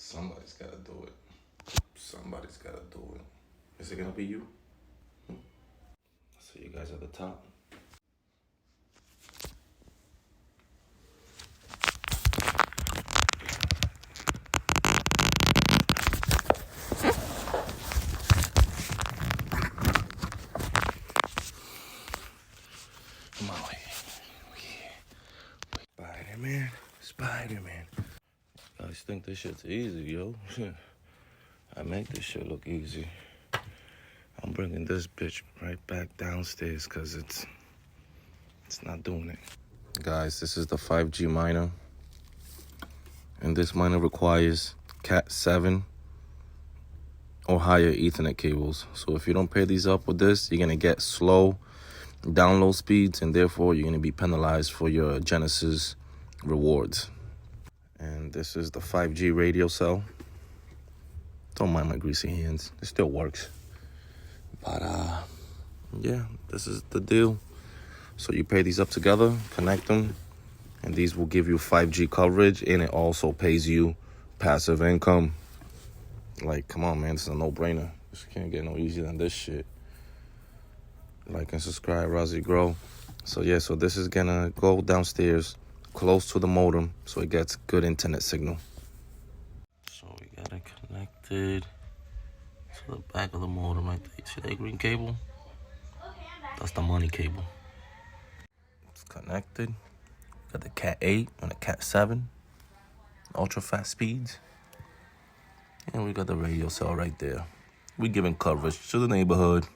Somebody's got to do it. Somebody's got to do it. Is it going to be you? See you guys at the top. Come on. Spider-Man. Spider-Man. You guys think this shit's easy, yo? I make this shit look easy. I'm bringing this bitch right back downstairs because it's not doing it. Guys, this is the 5G miner. And this miner requires Cat 7 or higher Ethernet cables. So if you don't pair these up with this, you're going to get slow download speeds, and therefore you're going to be penalized for your Genesis rewards. And this is the 5G radio cell. Don't mind my greasy hands. It still works. But, yeah, this is the deal. So you pair these up together, connect them, and these will give you 5G coverage, and it also pays you passive income. Like, come on, man, this is a no-brainer. This can't get no easier than this shit. Like and subscribe, Rozzy Grow. So, yeah, so this is going to go downstairs close to the modem so it gets good internet signal. So we got it connected to the back of the modem right there. See that green cable? That's the money cable. It's connected. Got the Cat 8 and the Cat 7. Ultra fast speeds. And we got the radio cell right there. We giving coverage to the neighborhood.